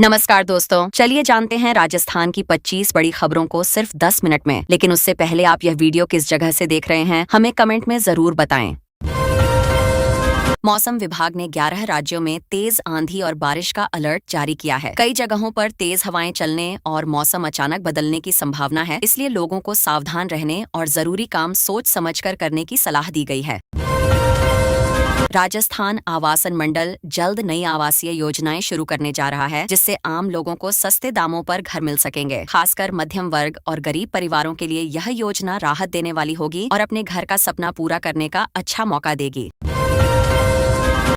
नमस्कार दोस्तों, चलिए जानते हैं राजस्थान की 25 बड़ी खबरों को सिर्फ 10 मिनट में। लेकिन उससे पहले आप यह वीडियो किस जगह से देख रहे हैं, हमें कमेंट में जरूर बताएं। मौसम विभाग ने 11 राज्यों में तेज आंधी और बारिश का अलर्ट जारी किया है। कई जगहों पर तेज हवाएं चलने और मौसम अचानक बदलने की संभावना है, इसलिए लोगों को सावधान रहने और जरूरी काम सोच समझकर करने की सलाह दी गई है। राजस्थान आवासन मंडल जल्द नई आवासीय योजनाएं शुरू करने जा रहा है, जिससे आम लोगों को सस्ते दामों पर घर मिल सकेंगे। खासकर मध्यम वर्ग और गरीब परिवारों के लिए यह योजना राहत देने वाली होगी और अपने घर का सपना पूरा करने का अच्छा मौका देगी।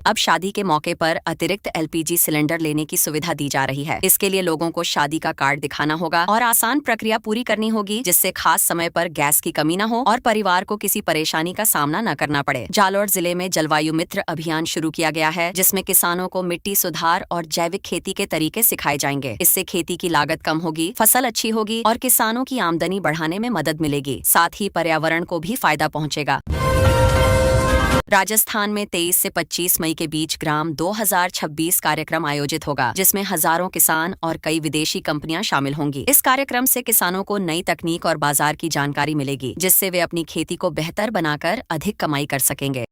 अब शादी के मौके पर अतिरिक्त एलपीजी सिलेंडर लेने की सुविधा दी जा रही है। इसके लिए लोगों को शादी का कार्ड दिखाना होगा और आसान प्रक्रिया पूरी करनी होगी, जिससे खास समय पर गैस की कमी न हो और परिवार को किसी परेशानी का सामना न करना पड़े। जालौर जिले में जलवायु मित्र अभियान शुरू किया गया है, जिसमें किसानों को मिट्टी सुधार और जैविक खेती के तरीके सिखाए जाएंगे। इससे खेती की लागत कम होगी, फसल अच्छी होगी और किसानों की आमदनी बढ़ाने में मदद मिलेगी। साथ ही पर्यावरण को भी फायदा पहुँचेगा। राजस्थान में 23 से 25 मई के बीच ग्राम 2026 कार्यक्रम आयोजित होगा, जिसमें हजारों किसान और कई विदेशी कंपनियां शामिल होंगी। इस कार्यक्रम से किसानों को नई तकनीक और बाजार की जानकारी मिलेगी, जिससे वे अपनी खेती को बेहतर बनाकर अधिक कमाई कर सकेंगे।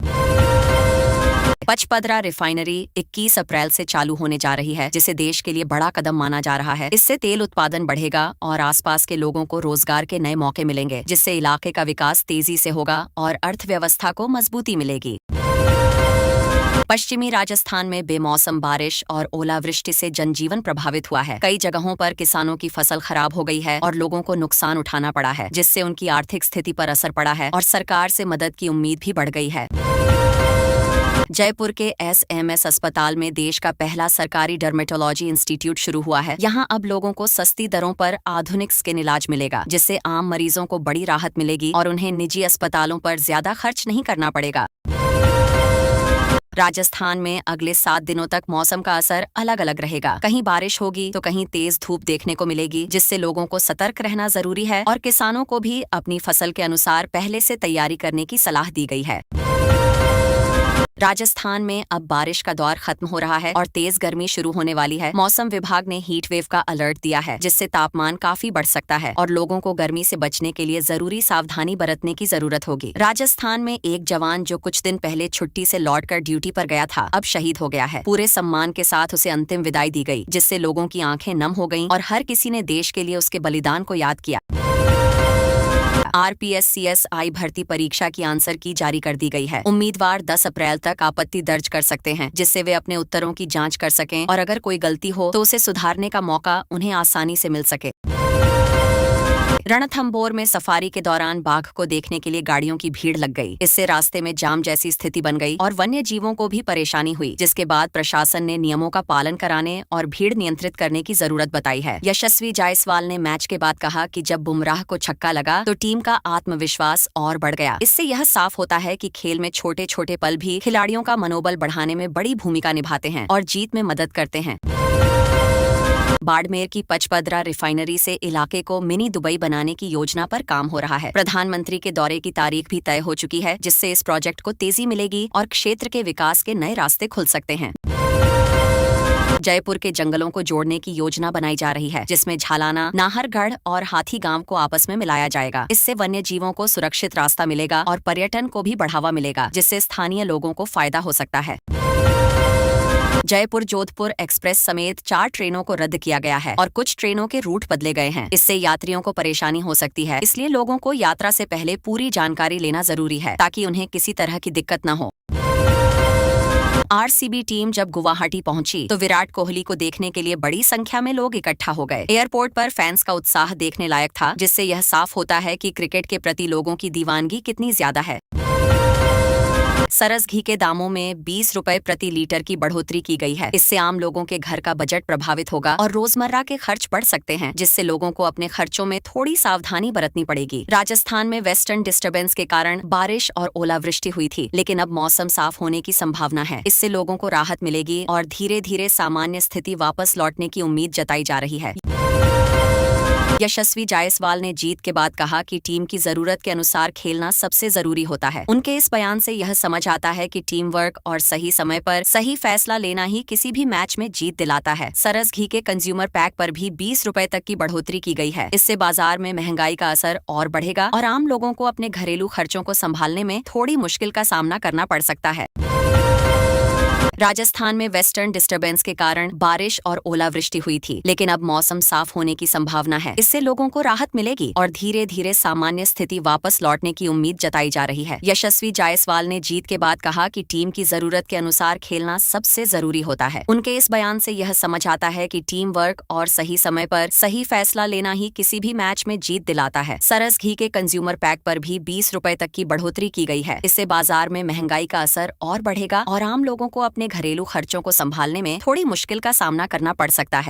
पचपदरा रिफाइनरी 21 अप्रैल से चालू होने जा रही है, जिसे देश के लिए बड़ा कदम माना जा रहा है। इससे तेल उत्पादन बढ़ेगा और आसपास के लोगों को रोजगार के नए मौके मिलेंगे, जिससे इलाके का विकास तेजी से होगा और अर्थव्यवस्था को मजबूती मिलेगी। पश्चिमी राजस्थान में बेमौसम बारिश और ओलावृष्टि से जनजीवन प्रभावित हुआ है। कई जगहों पर किसानों की फसल खराब हो गई है और लोगों को नुकसान उठाना पड़ा है, जिससे उनकी आर्थिक स्थिति पर असर पड़ा है और सरकार से मदद की उम्मीद भी बढ़ गई है। जयपुर के एसएमएस अस्पताल में देश का पहला सरकारी डर्मेटोलॉजी इंस्टीट्यूट शुरू हुआ है। यहाँ अब लोगों को सस्ती दरों पर आधुनिक स्किन इलाज मिलेगा, जिससे आम मरीजों को बड़ी राहत मिलेगी और उन्हें निजी अस्पतालों पर ज्यादा खर्च नहीं करना पड़ेगा। राजस्थान में अगले 7 दिनों तक मौसम का असर अलग अलग रहेगा। कहीं बारिश होगी तो कहीं तेज धूप देखने को मिलेगी, जिससे लोगों को सतर्क रहना जरूरी है और किसानों को भी अपनी फसल के अनुसार पहले से तैयारी करने की सलाह दी गई है। राजस्थान में अब बारिश का दौर खत्म हो रहा है और तेज गर्मी शुरू होने वाली है। मौसम विभाग ने हीट वेव का अलर्ट दिया है, जिससे तापमान काफी बढ़ सकता है और लोगों को गर्मी से बचने के लिए जरूरी सावधानी बरतने की जरूरत होगी। राजस्थान में एक जवान जो कुछ दिन पहले छुट्टी से लौटकर ड्यूटी पर गया था, अब शहीद हो गया है। पूरे सम्मान के साथ उसे अंतिम विदाई दी गई, जिससे लोगों की आंखें नम हो गईं और हर किसी ने देश के लिए उसके बलिदान को याद किया। RPSCSI भर्ती परीक्षा की आंसर की जारी कर दी गई है। उम्मीदवार 10 अप्रैल तक आपत्ति दर्ज कर सकते हैं, जिससे वे अपने उत्तरों की जांच कर सकें और अगर कोई गलती हो तो उसे सुधारने का मौका उन्हें आसानी से मिल सके। रणथंभौर में सफारी के दौरान बाघ को देखने के लिए गाड़ियों की भीड़ लग गई। इससे रास्ते में जाम जैसी स्थिति बन गई और वन्य जीवों को भी परेशानी हुई, जिसके बाद प्रशासन ने नियमों का पालन कराने और भीड़ नियंत्रित करने की जरूरत बताई है। यशस्वी जायसवाल ने मैच के बाद कहा कि जब बुमराह को छक्का लगा तो टीम का आत्मविश्वास और बढ़ गया। इससे यह साफ होता है कि खेल में छोटे छोटे पल भी खिलाड़ियों का मनोबल बढ़ाने में बड़ी भूमिका निभाते हैं और जीत में मदद करते हैं। बाड़मेर की पचपदरा रिफाइनरी से इलाके को मिनी दुबई बनाने की योजना पर काम हो रहा है। प्रधानमंत्री के दौरे की तारीख भी तय हो चुकी है, जिससे इस प्रोजेक्ट को तेजी मिलेगी और क्षेत्र के विकास के नए रास्ते खुल सकते हैं। जयपुर के जंगलों को जोड़ने की योजना बनाई जा रही है, जिसमें झालाना, नाहरगढ़ और हाथी गांव को आपस में मिलाया जाएगा। इससे वन्य जीवों को सुरक्षित रास्ता मिलेगा और पर्यटन को भी बढ़ावा मिलेगा, जिससे स्थानीय लोगों को फायदा हो सकता है। जयपुर जोधपुर एक्सप्रेस समेत 4 ट्रेनों को रद्द किया गया है और कुछ ट्रेनों के रूट बदले गए हैं। इससे यात्रियों को परेशानी हो सकती है, इसलिए लोगों को यात्रा से पहले पूरी जानकारी लेना जरूरी है, ताकि उन्हें किसी तरह की दिक्कत न हो। RCB टीम जब गुवाहाटी पहुंची तो विराट कोहली को देखने के लिए बड़ी संख्या में लोग इकट्ठा हो गए। एयरपोर्ट पर फैंस का उत्साह देखने लायक था, जिससे यह साफ होता है कि क्रिकेट के प्रति लोगों की दीवानगी कितनी ज्यादा है। सरस घी के दामों में 20 रुपए प्रति लीटर की बढ़ोतरी की गई है। इससे आम लोगों के घर का बजट प्रभावित होगा और रोजमर्रा के खर्च बढ़ सकते हैं, जिससे लोगों को अपने खर्चों में थोड़ी सावधानी बरतनी पड़ेगी। राजस्थान में वेस्टर्न डिस्टर्बेंस के कारण बारिश और ओलावृष्टि हुई थी, लेकिन अब मौसम साफ होने की संभावना है। इससे लोगों को राहत मिलेगी और धीरे धीरे सामान्य स्थिति वापस लौटने की उम्मीद जताई जा रही है। यशस्वी जायसवाल ने जीत के बाद कहा कि टीम की जरूरत के अनुसार खेलना सबसे जरूरी होता है। उनके इस बयान से यह समझ आता है कि टीम वर्क और सही समय पर सही फैसला लेना ही किसी भी मैच में जीत दिलाता है। सरस घी के कंज्यूमर पैक पर भी 20 रुपए तक की बढ़ोतरी की गई है। इससे बाजार में महंगाई का असर और बढ़ेगा और आम लोगों को अपने घरेलू खर्चों को संभालने में थोड़ी मुश्किल का सामना करना पड़ सकता है। राजस्थान में वेस्टर्न डिस्टर्बेंस के कारण बारिश और ओलावृष्टि हुई थी, लेकिन अब मौसम साफ होने की संभावना है। इससे लोगों को राहत मिलेगी और धीरे धीरे सामान्य स्थिति वापस लौटने की उम्मीद जताई जा रही है। यशस्वी जायसवाल ने जीत के बाद कहा कि टीम की जरूरत के अनुसार खेलना सबसे जरूरी होता है। उनके इस बयान से यह समझ आता है कि टीम वर्क और सही समय पर सही फैसला लेना ही किसी भी मैच में जीत दिलाता है। सरस घी के कंज्यूमर पैक पर भी 20 रुपए तक की बढ़ोतरी की गई है। इससे बाजार में महंगाई का असर और बढ़ेगा और आम लोगों को अपने घरेलू खर्चों को संभालने में थोड़ी मुश्किल का सामना करना पड़ सकता है।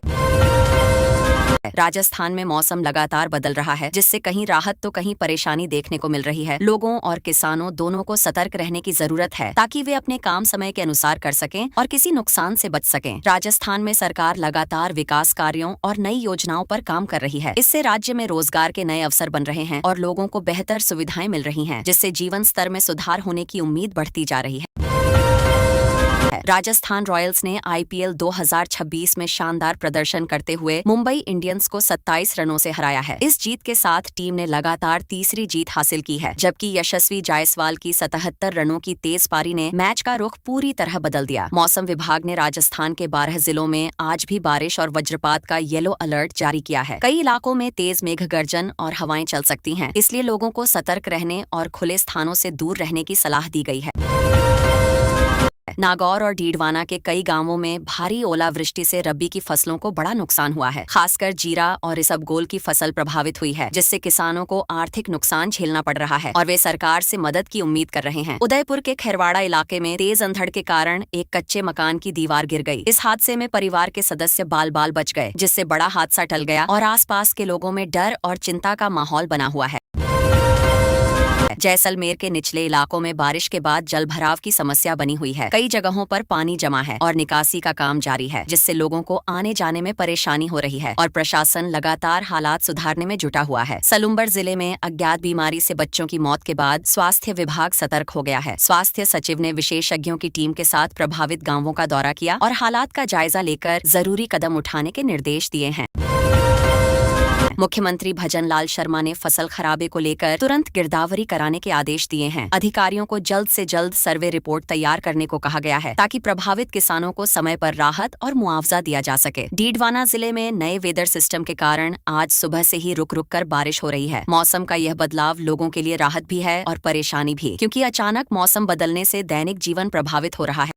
राजस्थान में मौसम लगातार बदल रहा है, जिससे कहीं राहत तो कहीं परेशानी देखने को मिल रही है। लोगों और किसानों दोनों को सतर्क रहने की जरूरत है ताकि वे अपने काम समय के अनुसार कर सकें और किसी नुकसान से बच सकें। राजस्थान में सरकार लगातार विकास कार्यों और नई योजनाओं पर काम कर रही है। इससे राज्य में रोजगार के नए अवसर बन रहे हैं और लोगों को बेहतर सुविधाएं मिल रही हैं, जिससे जीवन स्तर में सुधार होने की उम्मीद बढ़ती जा रही है। राजस्थान रॉयल्स ने आईपीएल 2026 में शानदार प्रदर्शन करते हुए मुंबई इंडियंस को 27 रनों से हराया है। इस जीत के साथ टीम ने लगातार तीसरी जीत हासिल की है, जबकि यशस्वी जायसवाल की 77 रनों की तेज पारी ने मैच का रुख पूरी तरह बदल दिया। मौसम विभाग ने राजस्थान के 12 जिलों में आज भी बारिश और वज्रपात का येलो अलर्ट जारी किया है। कई इलाकों में तेज मेघ गर्जन और हवाएं चल सकती हैं, इसलिए लोगों को सतर्क रहने और खुले स्थानों से दूर रहने की सलाह दी गई है। नागौर और डीडवाना के कई गांवों में भारी ओलावृष्टि से रबी की फसलों को बड़ा नुकसान हुआ है। खासकर जीरा और इसबगोल की फसल प्रभावित हुई है, जिससे किसानों को आर्थिक नुकसान झेलना पड़ रहा है और वे सरकार से मदद की उम्मीद कर रहे हैं। उदयपुर के खैरवाड़ा इलाके में तेज अंधड़ के कारण एक कच्चे मकान की दीवार गिर गई। इस हादसे में परिवार के सदस्य बाल बाल बच गए, जिससे बड़ा हादसा टल गया और आसपास के लोगों में डर और चिंता का माहौल बना हुआ है। जैसलमेर के निचले इलाकों में बारिश के बाद जल भराव की समस्या बनी हुई है। कई जगहों पर पानी जमा है और निकासी का काम जारी है, जिससे लोगों को आने जाने में परेशानी हो रही है और प्रशासन लगातार हालात सुधारने में जुटा हुआ है। सलुम्बर जिले में अज्ञात बीमारी से बच्चों की मौत के बाद स्वास्थ्य विभाग सतर्क हो गया है। स्वास्थ्य सचिव ने विशेषज्ञों की टीम के साथ प्रभावित गांवों का दौरा किया और हालात का जायजा लेकर जरूरी कदम उठाने के निर्देश दिए हैं। मुख्यमंत्री भजन लाल शर्मा ने फसल खराबे को लेकर तुरंत गिरदावरी कराने के आदेश दिए हैं। अधिकारियों को जल्द से जल्द सर्वे रिपोर्ट तैयार करने को कहा गया है, ताकि प्रभावित किसानों को समय पर राहत और मुआवजा दिया जा सके। डीडवाना जिले में नए वेदर सिस्टम के कारण आज सुबह से ही रुक रुक कर बारिश हो रही है। मौसम का यह बदलाव लोगों के लिए राहत भी है और परेशानी भी, क्योंकि अचानक मौसम बदलने से दैनिक जीवन प्रभावित हो रहा है।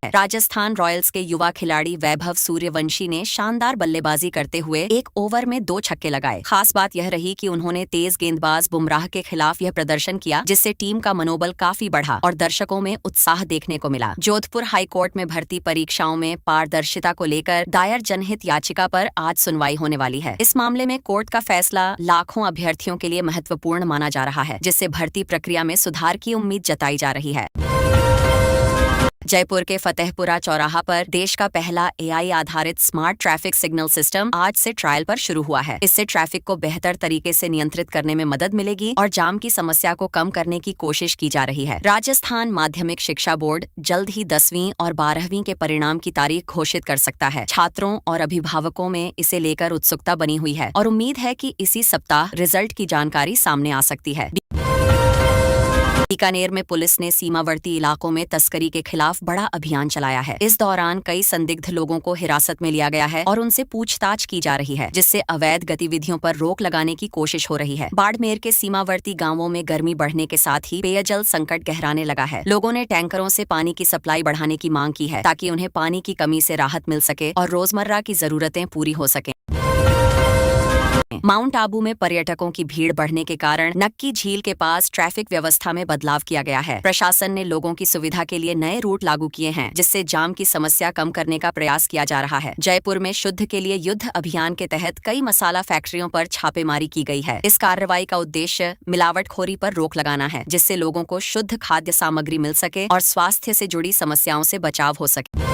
राजस्थान रॉयल्स के युवा खिलाड़ी वैभव सूर्यवंशी ने शानदार बल्लेबाजी करते हुए एक ओवर में 2 छक्के लगाए। खास बात यह रही कि उन्होंने तेज गेंदबाज बुमराह के खिलाफ यह प्रदर्शन किया, जिससे टीम का मनोबल काफी बढ़ा और दर्शकों में उत्साह देखने को मिला। जोधपुर हाईकोर्ट में भर्ती परीक्षाओं में पारदर्शिता को लेकर दायर जनहित याचिका पर आज सुनवाई होने वाली है। इस मामले में कोर्ट का फैसला लाखों अभ्यर्थियों के लिए महत्वपूर्ण माना जा रहा है, जिससे भर्ती प्रक्रिया में सुधार की उम्मीद जताई जा रही है। जयपुर के फतेहपुरा चौराहा पर देश का पहला एआई आधारित स्मार्ट ट्रैफिक सिग्नल सिस्टम आज से ट्रायल पर शुरू हुआ है। इससे ट्रैफिक को बेहतर तरीके से नियंत्रित करने में मदद मिलेगी और जाम की समस्या को कम करने की कोशिश की जा रही है। राजस्थान माध्यमिक शिक्षा बोर्ड जल्द ही 10वीं और 12वीं के परिणाम की तारीख घोषित कर सकता है। छात्रों और अभिभावकों में इसे लेकर उत्सुकता बनी हुई है और उम्मीद है कि इसी सप्ताह रिजल्ट की जानकारी सामने आ सकती है। बीकानेर में पुलिस ने सीमावर्ती इलाकों में तस्करी के खिलाफ बड़ा अभियान चलाया है। इस दौरान कई संदिग्ध लोगों को हिरासत में लिया गया है और उनसे पूछताछ की जा रही है, जिससे अवैध गतिविधियों पर रोक लगाने की कोशिश हो रही है। बाड़मेर के सीमावर्ती गांवों में गर्मी बढ़ने के साथ ही पेयजल संकट गहराने लगा है। लोगों ने टैंकरों से पानी की सप्लाई बढ़ाने की मांग की है, ताकि उन्हें पानी की कमी से राहत मिल सके और रोजमर्रा की जरूरतें पूरी हो सके। माउंट आबू में पर्यटकों की भीड़ बढ़ने के कारण नक्की झील के पास ट्रैफिक व्यवस्था में बदलाव किया गया है। प्रशासन ने लोगों की सुविधा के लिए नए रूट लागू किए हैं, जिससे जाम की समस्या कम करने का प्रयास किया जा रहा है। जयपुर में शुद्ध के लिए युद्ध अभियान के तहत कई मसाला फैक्ट्रियों पर छापेमारी की गई है। इस कार्रवाई का उद्देश्य मिलावटखोरी पर रोक लगाना है, जिससे लोगों को शुद्ध खाद्य सामग्री मिल सके और स्वास्थ्य से जुड़ी समस्याओं से बचाव हो सके।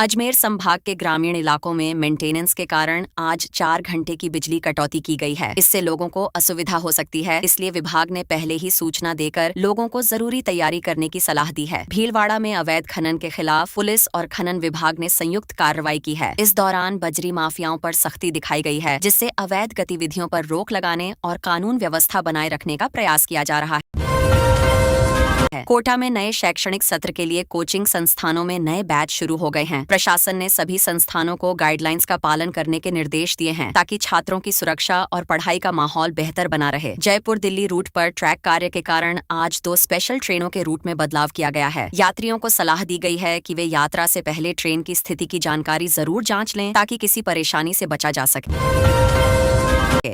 अजमेर संभाग के ग्रामीण इलाकों में मेंटेनेंस के कारण आज 4 घंटे की बिजली कटौती की गई है। इससे लोगों को असुविधा हो सकती है, इसलिए विभाग ने पहले ही सूचना देकर लोगों को जरूरी तैयारी करने की सलाह दी है। भीलवाड़ा में अवैध खनन के खिलाफ पुलिस और खनन विभाग ने संयुक्त कार्रवाई की है। इस दौरान बजरी माफियाओं पर सख्ती दिखाई गई है, जिससे अवैध गतिविधियों पर रोक लगाने और कानून व्यवस्था बनाए रखने का प्रयास किया जा रहा है। कोटा में नए शैक्षणिक सत्र के लिए कोचिंग संस्थानों में नए बैच शुरू हो गए हैं। प्रशासन ने सभी संस्थानों को गाइडलाइंस का पालन करने के निर्देश दिए हैं, ताकि छात्रों की सुरक्षा और पढ़ाई का माहौल बेहतर बना रहे। जयपुर दिल्ली रूट पर ट्रैक कार्य के कारण आज 2 स्पेशल ट्रेनों के रूट में बदलाव किया गया है। यात्रियों को सलाह दी गई है कि वे यात्रा से पहले ट्रेन की स्थिति की जानकारी जरूर जांच लें, ताकि किसी परेशानी से बचा जा सके।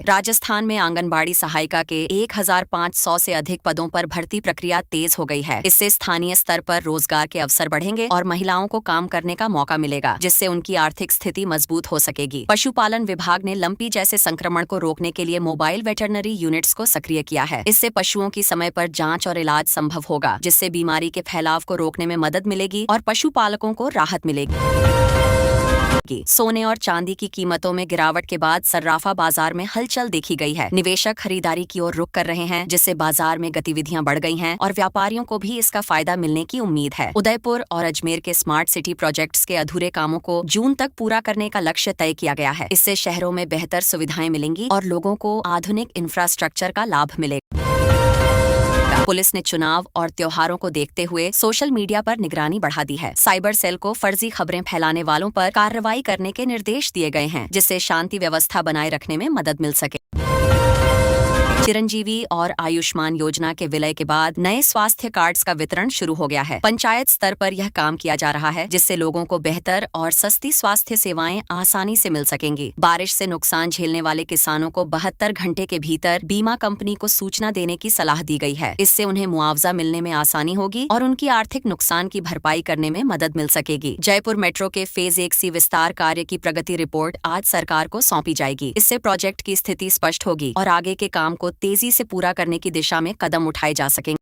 राजस्थान में आंगनबाड़ी सहायिका के 1500 से अधिक पदों पर भर्ती प्रक्रिया तेज हो गई है। इससे स्थानीय स्तर पर रोजगार के अवसर बढ़ेंगे और महिलाओं को काम करने का मौका मिलेगा, जिससे उनकी आर्थिक स्थिति मजबूत हो सकेगी। पशुपालन विभाग ने लंपी जैसे संक्रमण को रोकने के लिए मोबाइल वेटरनरी यूनिट्स को सक्रिय किया है। इससे पशुओं की समय पर जांच और इलाज संभव होगा, जिससे बीमारी के फैलाव को रोकने में मदद मिलेगी और पशुपालकों को राहत मिलेगी। सोने और चांदी की कीमतों में गिरावट के बाद सर्राफा बाजार में हलचल देखी गई है। निवेशक खरीदारी की ओर रुख कर रहे हैं, जिससे बाजार में गतिविधियां बढ़ गई हैं और व्यापारियों को भी इसका फायदा मिलने की उम्मीद है। उदयपुर और अजमेर के स्मार्ट सिटी प्रोजेक्ट्स के अधूरे कामों को जून तक पूरा करने का लक्ष्य तय किया गया है। इससे शहरों में बेहतर सुविधाएं मिलेंगी और लोगों को आधुनिक इंफ्रास्ट्रक्चर का लाभ मिलेगा। पुलिस ने चुनाव और त्योहारों को देखते हुए सोशल मीडिया पर निगरानी बढ़ा दी है। साइबर सेल को फर्जी खबरें फैलाने वालों पर कार्रवाई करने के निर्देश दिए गए हैं, जिससे शांति व्यवस्था बनाए रखने में मदद मिल सके। चिरंजीवी और आयुष्मान योजना के विलय के बाद नए स्वास्थ्य कार्ड्स का वितरण शुरू हो गया है। पंचायत स्तर पर यह काम किया जा रहा है, जिससे लोगों को बेहतर और सस्ती स्वास्थ्य सेवाएं आसानी से मिल सकेंगी। बारिश से नुकसान झेलने वाले किसानों को 72 घंटे के भीतर बीमा कंपनी को सूचना देने की सलाह दी गई है। इससे उन्हें मुआवजा मिलने में आसानी होगी और उनकी आर्थिक नुकसान की भरपाई करने में मदद मिल सकेगी। जयपुर मेट्रो के फेज 1C विस्तार कार्य की प्रगति रिपोर्ट आज सरकार को सौंपी जाएगी। इससे प्रोजेक्ट की स्थिति स्पष्ट होगी और आगे के काम को तेजी से पूरा करने की दिशा में कदम उठाए जा सकेंगे।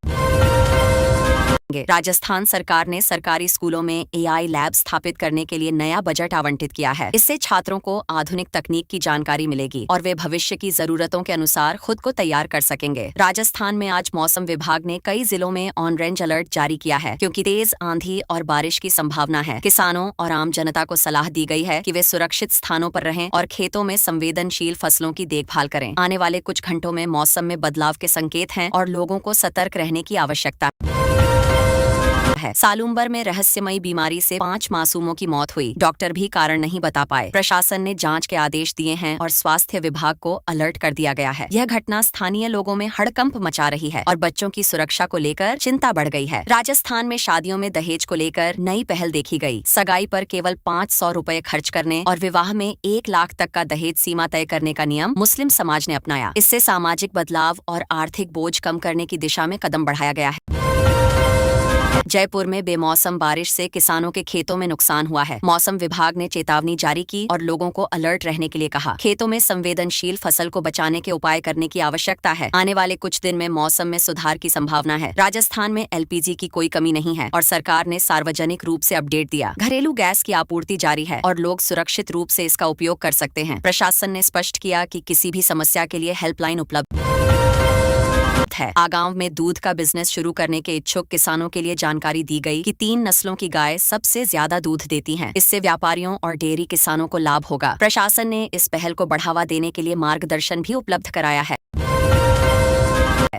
राजस्थान सरकार ने सरकारी स्कूलों में AI लैब स्थापित करने के लिए नया बजट आवंटित किया है। इससे छात्रों को आधुनिक तकनीक की जानकारी मिलेगी और वे भविष्य की जरूरतों के अनुसार खुद को तैयार कर सकेंगे। राजस्थान में आज मौसम विभाग ने कई जिलों में ऑरेंज अलर्ट जारी किया है, क्योंकि तेज आंधी और बारिश की संभावना है। किसानों और आम जनता को सलाह दी गई है कि वे सुरक्षित स्थानों पर रहें और खेतों में संवेदनशील फसलों की देखभाल करें। आने वाले कुछ घंटों में मौसम में बदलाव के संकेत हैं और लोगों को सतर्क रहने की आवश्यकता है। सालुम्बर में रहस्यमयी बीमारी से 5 मासूमों की मौत हुई। डॉक्टर भी कारण नहीं बता पाए। प्रशासन ने जांच के आदेश दिए हैं और स्वास्थ्य विभाग को अलर्ट कर दिया गया है। यह घटना स्थानीय लोगों में हड़कंप मचा रही है और बच्चों की सुरक्षा को लेकर चिंता बढ़ गई है। राजस्थान में शादियों में दहेज को लेकर नई पहल देखी गई। सगाई पर केवल 500 रुपए खर्च करने और विवाह में 1 लाख तक का दहेज सीमा तय करने का नियम मुस्लिम समाज ने अपनाया। इससे सामाजिक बदलाव और आर्थिक बोझ कम करने की दिशा में कदम बढ़ाया गया है। जयपुर में बेमौसम बारिश से किसानों के खेतों में नुकसान हुआ है। मौसम विभाग ने चेतावनी जारी की और लोगों को अलर्ट रहने के लिए कहा। खेतों में संवेदनशील फसल को बचाने के उपाय करने की आवश्यकता है। आने वाले कुछ दिन में मौसम में सुधार की संभावना है। राजस्थान में LPG की कोई कमी नहीं है और सरकार ने सार्वजनिक रूप से अपडेट दिया। घरेलू गैस की आपूर्ति जारी है और लोग सुरक्षित रूप से इसका उपयोग कर सकते हैं। प्रशासन ने स्पष्ट किया कि किसी भी समस्या के लिए हेल्पलाइन उपलब्ध है। आगांव में दूध का बिजनेस शुरू करने के इच्छुक किसानों के लिए जानकारी दी गई कि 3 नस्लों की गाय सबसे ज्यादा दूध देती हैं। इससे व्यापारियों और डेयरी किसानों को लाभ होगा। प्रशासन ने इस पहल को बढ़ावा देने के लिए मार्गदर्शन भी उपलब्ध कराया है।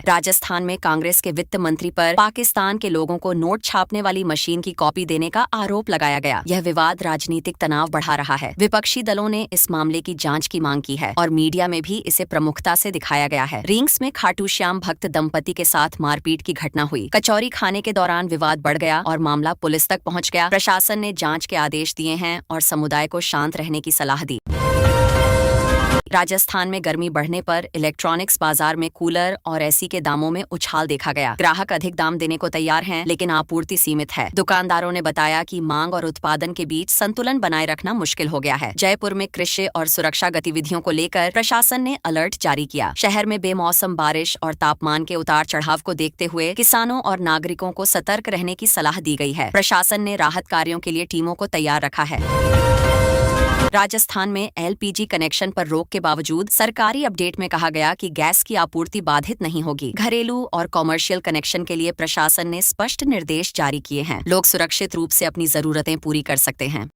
राजस्थान में कांग्रेस के वित्त मंत्री पर पाकिस्तान के लोगों को नोट छापने वाली मशीन की कॉपी देने का आरोप लगाया गया। यह विवाद राजनीतिक तनाव बढ़ा रहा है। विपक्षी दलों ने इस मामले की जांच की मांग की है और मीडिया में भी इसे प्रमुखता से दिखाया गया है। रिंग्स में खाटू श्याम भक्त दंपति के साथ मारपीट की घटना हुई। कचौरी खाने के दौरान विवाद बढ़ गया और मामला पुलिस तक पहुंच गया। प्रशासन ने जांच के आदेश दिए हैं और समुदाय को शांत रहने की सलाह दी राजस्थान में गर्मी बढ़ने पर इलेक्ट्रॉनिक्स बाजार में कूलर और एसी के दामों में उछाल देखा गया। ग्राहक अधिक दाम देने को तैयार हैं, लेकिन आपूर्ति सीमित है। दुकानदारों ने बताया कि मांग और उत्पादन के बीच संतुलन बनाए रखना मुश्किल हो गया है। जयपुर में कृषि और सुरक्षा गतिविधियों को लेकर प्रशासन ने अलर्ट जारी किया। शहर में बेमौसम बारिश और तापमान के उतार चढ़ाव को देखते हुए किसानों और नागरिकों को सतर्क रहने की सलाह दी गई है। प्रशासन ने राहत कार्यों के लिए टीमों को तैयार रखा है। राजस्थान में एलपीजी कनेक्शन पर रोक के बावजूद सरकारी अपडेट में कहा गया कि गैस की आपूर्ति बाधित नहीं होगी। घरेलू और कॉमर्शियल कनेक्शन के लिए प्रशासन ने स्पष्ट निर्देश जारी किए हैं। लोग सुरक्षित रूप से अपनी जरूरतें पूरी कर सकते हैं।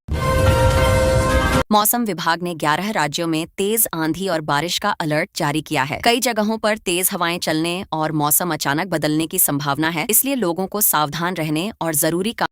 मौसम विभाग ने 11 राज्यों में तेज आंधी और बारिश का अलर्ट जारी किया है। कई जगहों पर तेज हवाएं चलने और मौसम अचानक बदलने की संभावना है, इसलिए लोगों को सावधान रहने और जरूरी